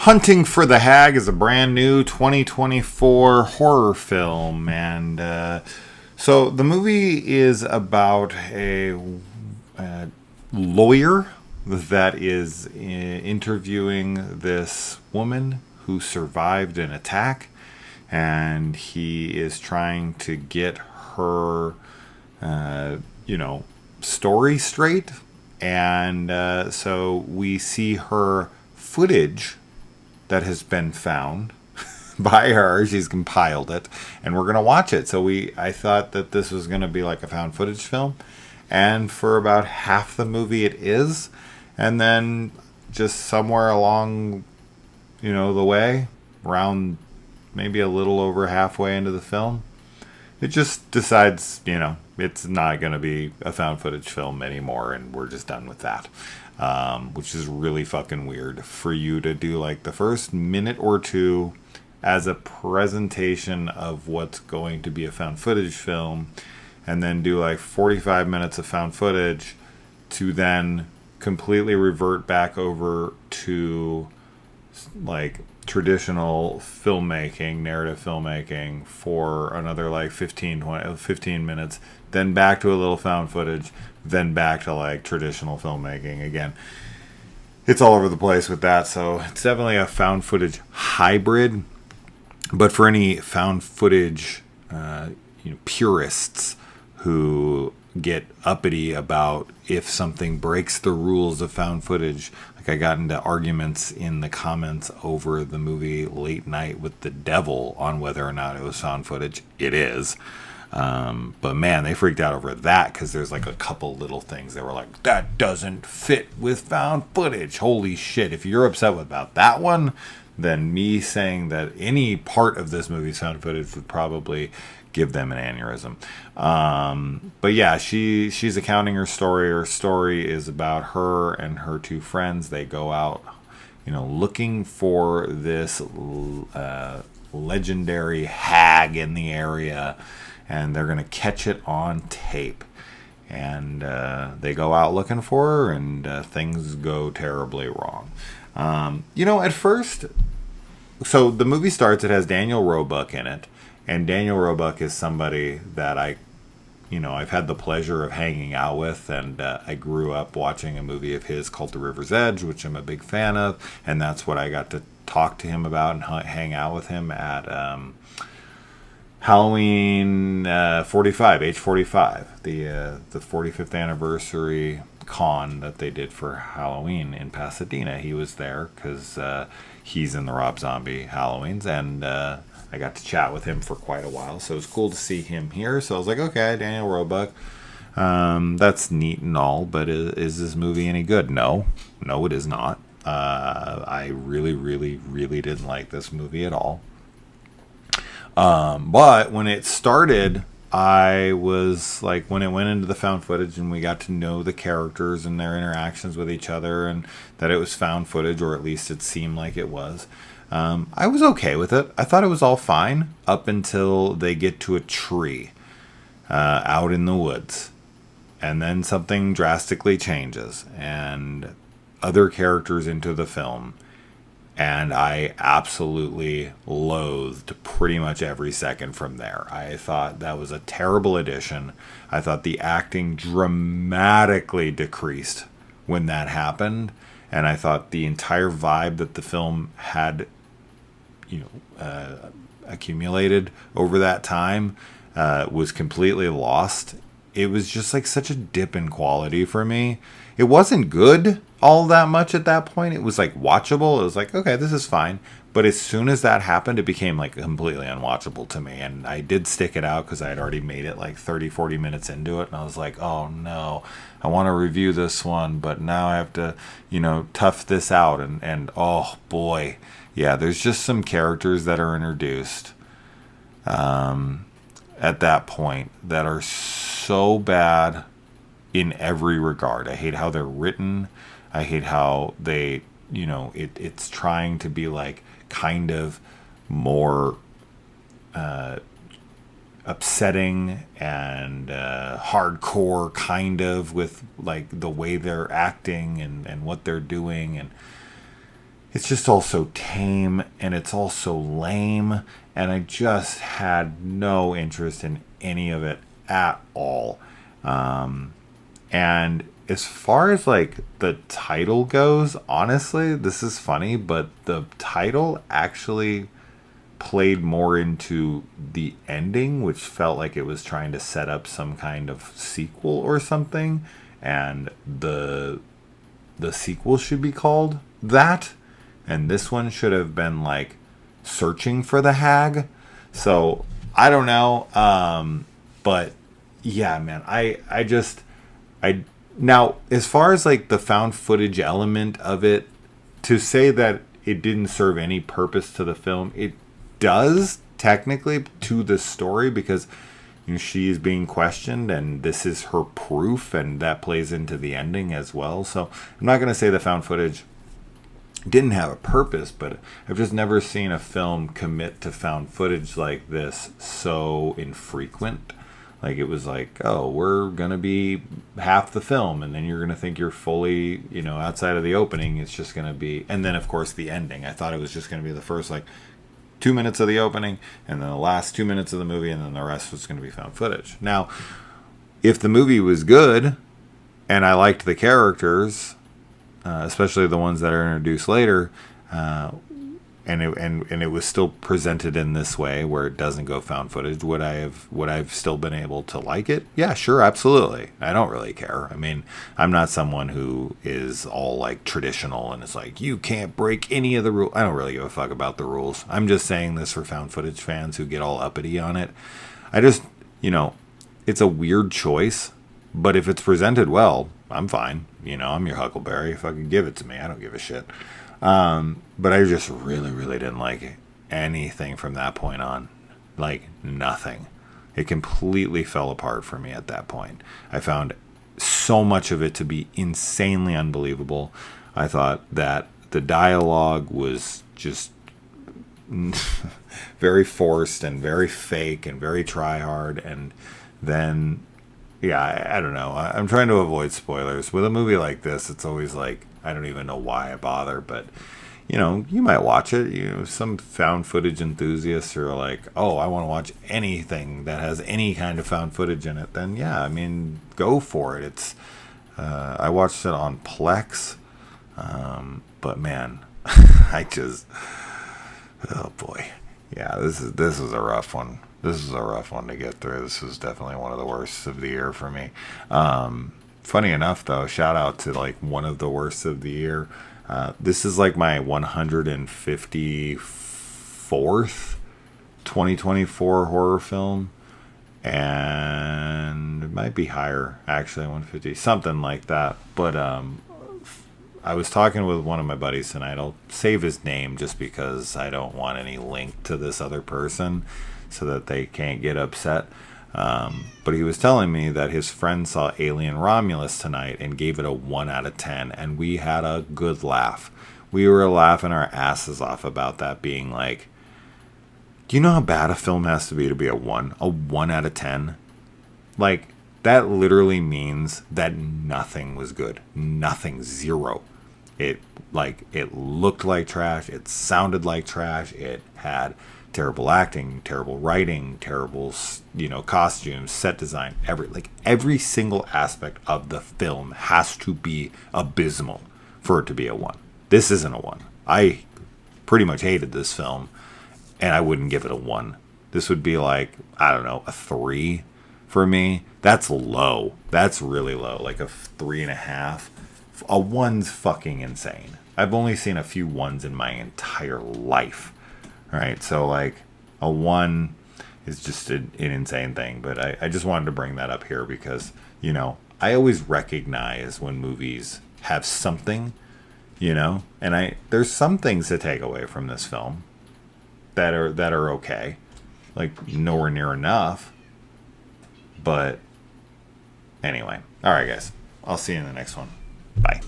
Hunting for the Hag is a brand new 2024 horror film, and so the movie is about a lawyer that is interviewing this woman who survived an attack, and he is trying to get her, story straight. And so we see her footage that has been found by her. She's compiled it, and we're gonna watch it. So I thought that this was gonna be like a found footage film, and for about half the movie it is, and then just somewhere along, the way, around maybe a little over halfway into the film, it just decides, it's not going to be a found footage film anymore, and we're just done with that. Which is really fucking weird for you to do like the first minute or two as a presentation of what's going to be a found footage film, and then do like 45 minutes of found footage to then completely revert back over to like traditional filmmaking, narrative filmmaking for another like 15 minutes, then back to a little found footage, then back to like traditional filmmaking again. It's all over the place with that, so it's definitely a found footage hybrid. But for any found footage purists who get uppity about if something breaks the rules of found footage, like I got into arguments in the comments over the movie Late Night with the Devil on whether or not it was found footage. It is. But man, they freaked out over that because there's like a couple little things that were like, that doesn't fit with found footage. Holy shit. If you're upset about that one, then me saying that any part of this movie's found footage would probably give them an aneurysm. But yeah, she's recounting her story. Her story is about her and her two friends. They go out, looking for this legendary hag in the area, and they're going to catch it on tape. And they go out looking for her, and things go terribly wrong. At first, so the movie starts, it has Daniel Roebuck in it. And Daniel Roebuck is somebody that I've had the pleasure of hanging out with, and I grew up watching a movie of his called The River's Edge, which I'm a big fan of, and that's what I got to talk to him about and hang out with him at Halloween 45, H45, the 45th anniversary con that they did for Halloween in Pasadena. He was there because he's in the Rob Zombie Halloweens, and I got to chat with him for quite a while, so it was cool to see him here. So I was like, okay, Daniel Roebuck, that's neat and all, but is this movie any good? No, it is not. I really, really, really didn't like this movie at all. But when it started, I was like, when it went into the found footage and we got to know the characters and their interactions with each other, and that it was found footage, or at least it seemed like it was, I was okay with it. I thought it was all fine up until they get to a tree out in the woods. And then something drastically changes, and other characters into the film. And I absolutely loathed pretty much every second from there. I thought that was a terrible addition. I thought the acting dramatically decreased when that happened. And I thought the entire vibe that the film had, accumulated over that time was completely lost. It was just like such a dip in quality for me. It wasn't good all that much at that point. It was like watchable. It was like, okay, this is fine. But as soon as that happened, it became like completely unwatchable to me. And I did stick it out because I had already made it like 30, 40 minutes into it. And I was like, oh no, I want to review this one, but now I have to, tough this out. And oh boy, yeah, there's just some characters that are introduced at that point that are so bad in every regard. I hate how they're written. I hate how they, it's trying to be like kind of more upsetting and hardcore kind of with like the way they're acting and what they're doing. And it's just all so tame and it's all so lame. And I just had no interest in any of it at all. And as far as like the title goes, honestly, this is funny, but the title actually played more into the ending, which felt like it was trying to set up some kind of sequel or something. And the sequel should be called that, and this one should have been like Searching for the Hag. So I don't know, but yeah, man, I now, as far as like the found footage element of it, to say that it didn't serve any purpose to the film, it does technically to the story, because she is being questioned and this is her proof, and that plays into the ending as well. So I'm not going to say the found footage didn't have a purpose, but I've just never seen a film commit to found footage like this so infrequent. Like, it was like, oh, we're going to be half the film, and then you're going to think you're fully, outside of the opening. It's just going to be, and then, of course, the ending. I thought it was just going to be the first, 2 minutes of the opening, and then the last 2 minutes of the movie, and then the rest was going to be found footage. Now, if the movie was good, and I liked the characters, especially the ones that are introduced later, and it was still presented in this way where it doesn't go found footage, would I've still been able to like it? Yeah, sure, absolutely. I don't really care. I mean, I'm not someone who is all like traditional and it's like, you can't break any of the rules. I don't really give a fuck about the rules. I'm just saying this for found footage fans who get all uppity on it. I just, it's a weird choice, but if it's presented well, I'm fine. I'm your Huckleberry. Fucking give it to me. I don't give a shit. But I just really, really didn't like anything from that point on. Like, nothing. It completely fell apart for me at that point. I found so much of it to be insanely unbelievable. I thought that the dialogue was just very forced and very fake and very try-hard. And then, yeah, I don't know. I'm trying to avoid spoilers. With a movie like this, it's always like, I don't even know why I bother, but you might watch it. Some found footage enthusiasts are like, oh, I want to watch anything that has any kind of found footage in it. Then yeah, I mean, go for it. It's I watched it on Plex, but man, oh boy, yeah, this is a rough one. This is a rough one to get through. This is definitely one of the worst of the year for me. Funny enough, though, shout out to one of the worst of the year. This is my 154th 2024 horror film, and it might be higher, actually, 150, something like that. But I was talking with one of my buddies tonight. I'll save his name just because I don't want any link to this other person so that they can't get upset. But he was telling me that his friend saw Alien Romulus tonight and gave it a 1 out of 10, and we had a good laugh. We were laughing our asses off about that being like, do you know how bad a film has to be a 1? A 1 out of 10? That literally means that nothing was good. Nothing. Zero. It looked like trash. It sounded like trash. It had terrible acting, terrible writing, terrible, costumes, set design, every single aspect of the film has to be abysmal for it to be a 1. This isn't a 1. I pretty much hated this film, and I wouldn't give it a 1. This would be a 3 for me. That's low. That's really low. A 3.5. A 1's fucking insane. I've only seen a few 1s in my entire life. Right, so a 1 is just an insane thing, but I just wanted to bring that up here because, I always recognize when movies have something, and there's some things to take away from this film that are okay, nowhere near enough, but anyway, all right, guys, I'll see you in the next one. Bye.